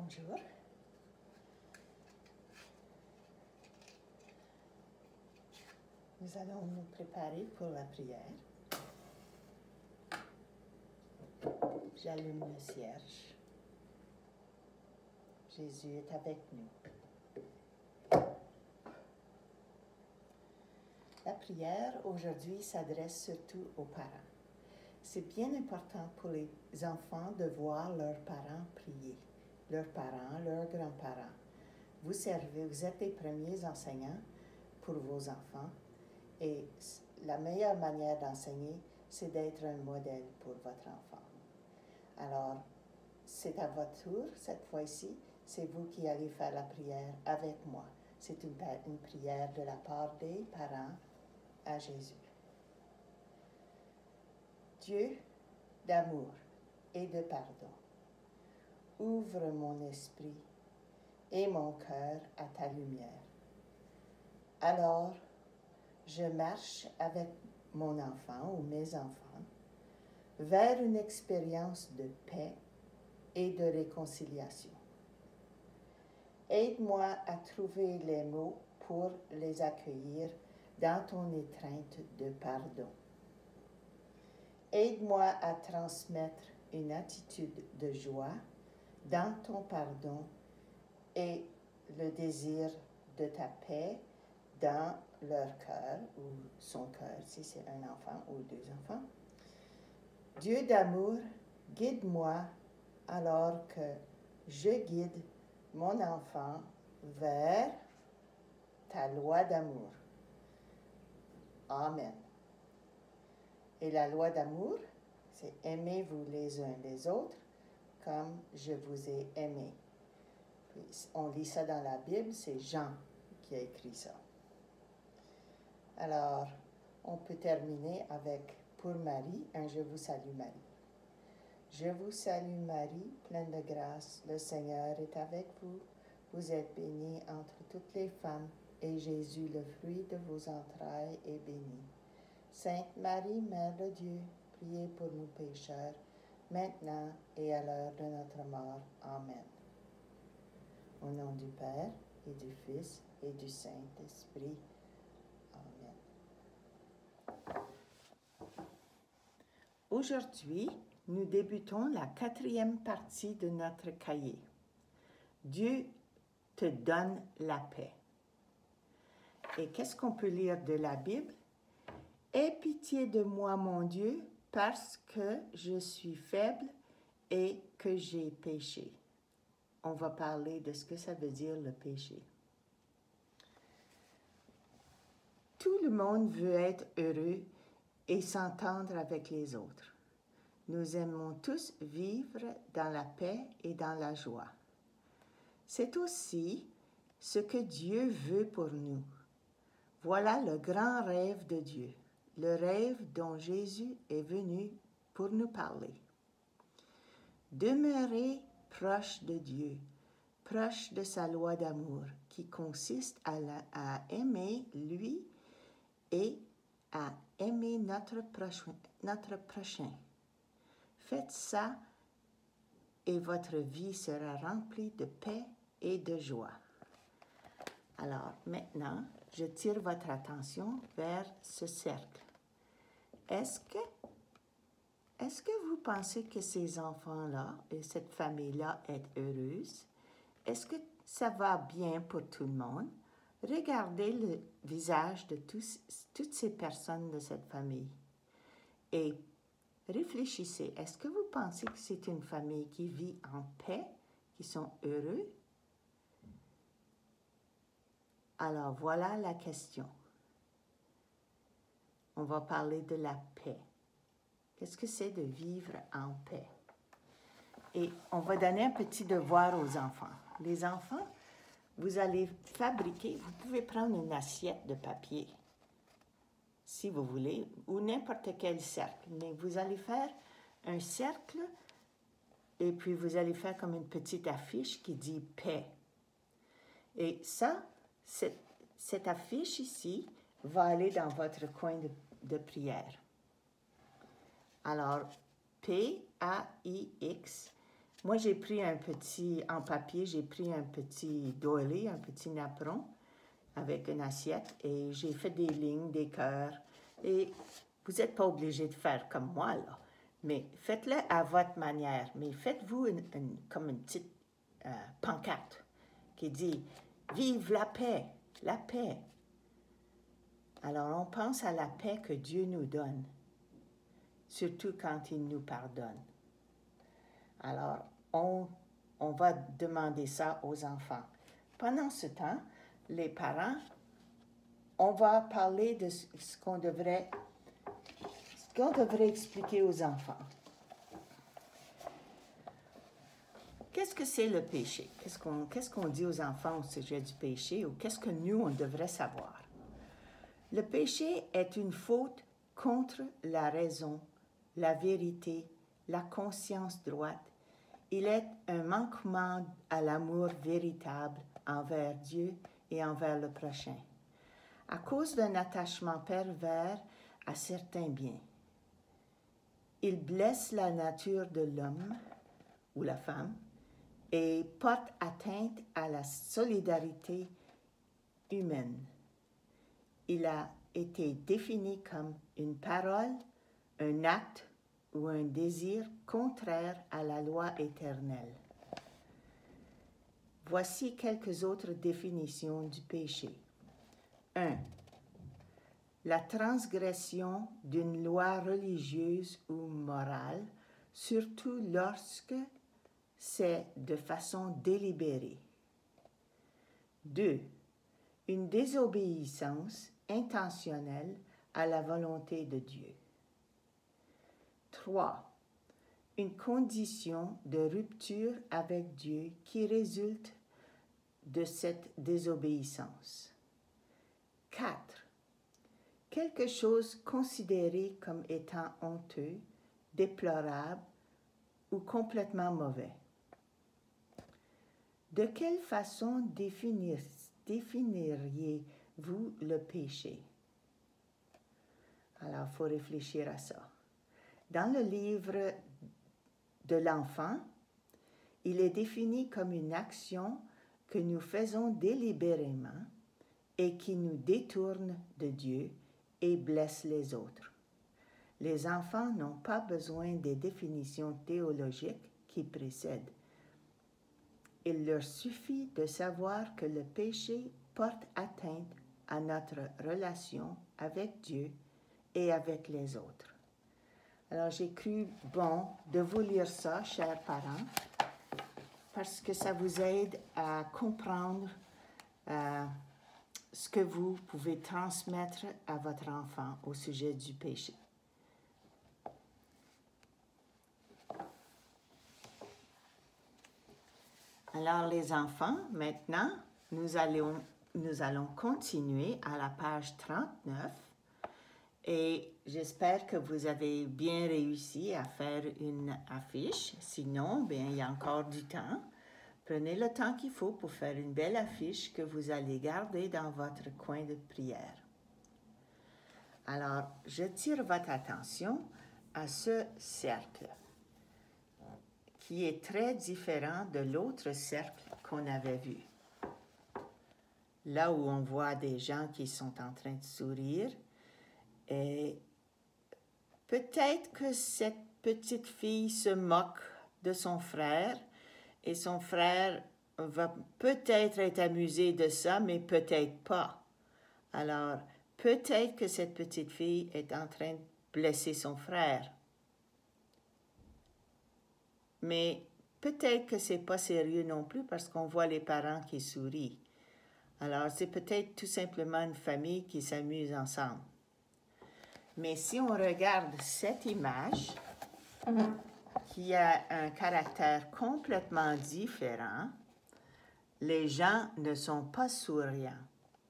Bonjour. Nous allons nous préparer pour la prière. J'allume le cierge. Jésus est avec nous. La prière aujourd'hui s'adresse surtout aux parents. C'est bien important pour les enfants de voir leurs parents prier, leurs parents, leurs grands-parents. Vous êtes les premiers enseignants pour vos enfants et la meilleure manière d'enseigner, c'est d'être un modèle pour votre enfant. Alors, c'est à votre tour, cette fois-ci, c'est vous qui allez faire la prière avec moi. C'est une prière de la part des parents à Jésus. Dieu d'amour et de pardon, ouvre mon esprit et mon cœur à ta lumière. Alors, je marche avec mon enfant ou mes enfants vers une expérience de paix et de réconciliation. Aide-moi à trouver les mots pour les accueillir dans ton étreinte de pardon. Aide-moi à transmettre une attitude de joie dans ton pardon et le désir de ta paix dans leur cœur ou son cœur, si c'est un enfant ou deux enfants. Dieu d'amour, guide-moi alors que je guide mon enfant vers ta loi d'amour. Amen. Et la loi d'amour, c'est aimez-vous les uns les autres comme je vous ai aimé. Puis on lit ça dans la Bible, c'est Jean qui a écrit ça. Alors, on peut terminer avec pour Marie, un Je vous salue Marie. Je vous salue Marie, pleine de grâce, le Seigneur est avec vous. Vous êtes bénie entre toutes les femmes, et Jésus, le fruit de vos entrailles, est béni. Sainte Marie, Mère de Dieu, priez pour nous pécheurs, maintenant et à l'heure de notre mort. Amen. Au nom du Père, et du Fils, et du Saint-Esprit. Amen. Aujourd'hui, nous débutons la 4e partie de notre cahier. Dieu te donne la paix. Et qu'est-ce qu'on peut lire de la Bible? Aie pitié de moi, mon Dieu, parce que je suis faible et que j'ai péché. On va parler de ce que ça veut dire le péché. Tout le monde veut être heureux et s'entendre avec les autres. Nous aimons tous vivre dans la paix et dans la joie. C'est aussi ce que Dieu veut pour nous. Voilà le grand rêve de Dieu, le rêve dont Jésus est venu pour nous parler. Demeurer proche de Dieu, proche de sa loi d'amour, qui consiste à aimer lui et à aimer notre prochain. Faites ça et votre vie sera remplie de paix et de joie. Alors maintenant, je tire votre attention vers ce cercle. Est-ce que vous pensez que ces enfants-là et cette famille-là est heureuse? Est-ce que ça va bien pour tout le monde? Regardez le visage de toutes ces personnes de cette famille et réfléchissez. Est-ce que vous pensez que c'est une famille qui vit en paix, qui sont heureux? Alors, voilà la question. On va parler de la paix. Qu'est-ce que c'est de vivre en paix? Et on va donner un petit devoir aux enfants. Les enfants, vous allez fabriquer, vous pouvez prendre une assiette de papier, si vous voulez, ou n'importe quel cercle. Mais vous allez faire un cercle et puis vous allez faire comme une petite affiche qui dit « paix ». Et ça, cette affiche ici va aller dans votre coin de prière. Alors, P-A-I-X, Moi, j'ai pris un petit, en papier, j'ai pris un petit doily, un petit napperon avec une assiette et j'ai fait des lignes, des cœurs. Et vous n'êtes pas obligé de faire comme moi, là. Mais faites-le à votre manière. Mais faites-vous comme une petite pancarte qui dit « Vive la paix, la paix ». Alors, on pense à la paix que Dieu nous donne, surtout quand il nous pardonne. Alors, on va demander ça aux enfants. Pendant ce temps, les parents, on va parler de ce qu'on devrait expliquer aux enfants. Qu'est-ce que c'est le péché? Qu'est-ce qu'on dit aux enfants au sujet du péché ou qu'est-ce que nous, on devrait savoir? Le péché est une faute contre la raison, la vérité, la conscience droite. Il est un manquement à l'amour véritable envers Dieu et envers le prochain, à cause d'un attachement pervers à certains biens. Il blesse la nature de l'homme ou la femme et porte atteinte à la solidarité humaine. Il a été défini comme une parole, un acte ou un désir contraire à la loi éternelle. Voici quelques autres définitions du péché. 1. La transgression d'une loi religieuse ou morale, surtout lorsque c'est de façon délibérée. 2. Une désobéissance intentionnelle à la volonté de Dieu. 3. Une condition de rupture avec Dieu qui résulte de cette désobéissance. 4. Quelque chose considéré comme étant honteux, déplorable ou complètement mauvais. De quelle façon définiriez-vous le péché? Alors, il faut réfléchir à ça. Dans le livre de l'enfant, il est défini comme une action que nous faisons délibérément et qui nous détourne de Dieu et blesse les autres. Les enfants n'ont pas besoin des définitions théologiques qui précèdent. Il leur suffit de savoir que le péché porte atteinte à notre relation avec Dieu et avec les autres. Alors, j'ai cru bon de vous lire ça, chers parents, parce que ça vous aide à comprendre ce que vous pouvez transmettre à votre enfant au sujet du péché. Alors, les enfants, maintenant, nous allons continuer à la page 39 et j'espère que vous avez bien réussi à faire une affiche. Sinon, bien, il y a encore du temps. Prenez le temps qu'il faut pour faire une belle affiche que vous allez garder dans votre coin de prière. Alors, je tire votre attention à ce cercle qui est très différent de l'autre cercle qu'on avait vu. Là où on voit des gens qui sont en train de sourire, et peut-être que cette petite fille se moque de son frère, et son frère va peut-être être amusé de ça, mais peut-être pas. Alors, peut-être que cette petite fille est en train de blesser son frère. Mais peut-être que c'est pas sérieux non plus parce qu'on voit les parents qui sourient. Alors, c'est peut-être tout simplement une famille qui s'amuse ensemble. Mais si on regarde cette image, qui a un caractère complètement différent, les gens ne sont pas souriants.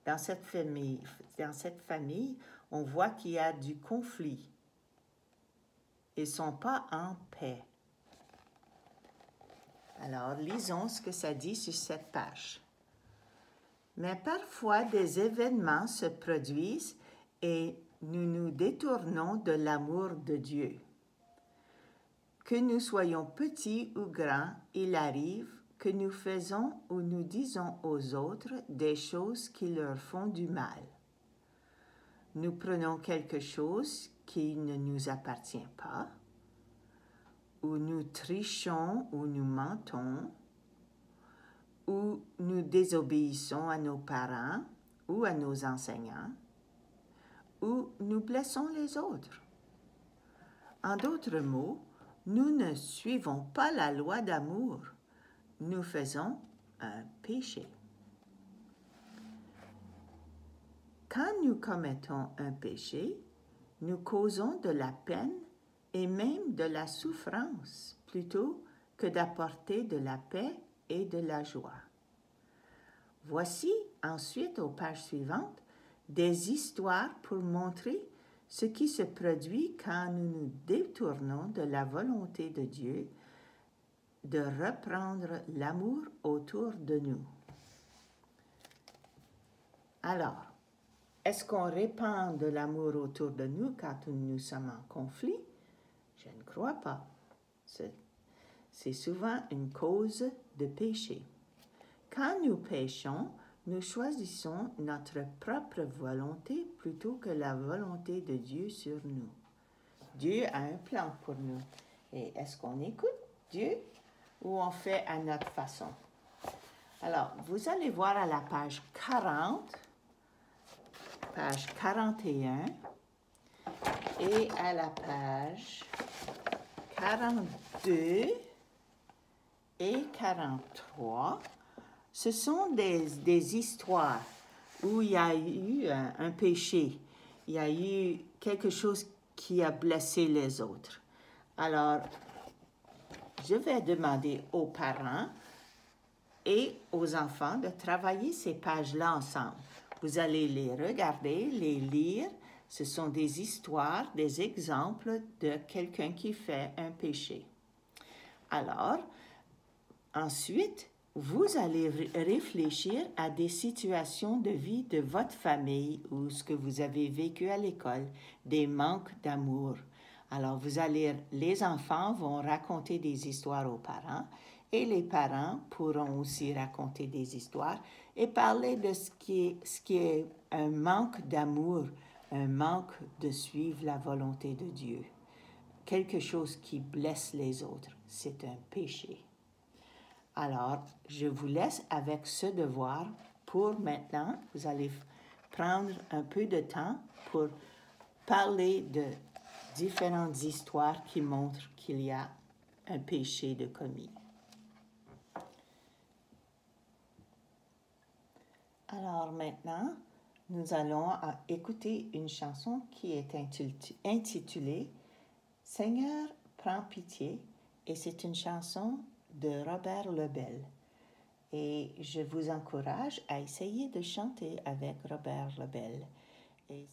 Dans cette famille, on voit qu'il y a du conflit. Ils ne sont pas en paix. Alors, lisons ce que ça dit sur cette page. Mais parfois, des événements se produisent et nous nous détournons de l'amour de Dieu. Que nous soyons petits ou grands, il arrive que nous faisons ou nous disons aux autres des choses qui leur font du mal. Nous prenons quelque chose qui ne nous appartient pas, ou nous trichons ou nous mentons, ou nous désobéissons à nos parents ou à nos enseignants, ou nous blessons les autres. En d'autres mots, nous ne suivons pas la loi d'amour. Nous faisons un péché. Quand nous commettons un péché, nous causons de la peine et même de la souffrance plutôt que d'apporter de la paix et de la joie. Voici ensuite aux pages suivantes des histoires pour montrer ce qui se produit quand nous nous détournons de la volonté de Dieu de reprendre l'amour autour de nous. Alors, est-ce qu'on répand de l'amour autour de nous quand nous sommes en conflit? Je ne crois pas. C'est souvent une cause de péché. Quand nous péchons, nous choisissons notre propre volonté plutôt que la volonté de Dieu sur nous. Dieu a un plan pour nous. Et est-ce qu'on écoute Dieu ou on fait à notre façon? Alors, vous allez voir à la page 40, page 41 et à la page 42 et 43. Ce sont des histoires où il y a eu un péché, il y a eu quelque chose qui a blessé les autres. Alors, je vais demander aux parents et aux enfants de travailler ces pages-là ensemble. Vous allez les regarder, les lire. Ce sont des histoires, des exemples de quelqu'un qui fait un péché. Alors, ensuite, vous allez réfléchir à des situations de vie de votre famille ou ce que vous avez vécu à l'école, des manques d'amour. Alors, les enfants vont raconter des histoires aux parents et les parents pourront aussi raconter des histoires et parler de ce qui est un manque d'amour, un manque de suivre la volonté de Dieu. Quelque chose qui blesse les autres, c'est un péché. Alors, je vous laisse avec ce devoir pour maintenant. Vous allez prendre un peu de temps pour parler de différentes histoires qui montrent qu'il y a un péché de commis. Alors maintenant, nous allons écouter une chanson qui est intitulée « Seigneur, prends pitié » et c'est une chanson de Robert Lebel. Et je vous encourage à essayer de chanter avec Robert Lebel. Et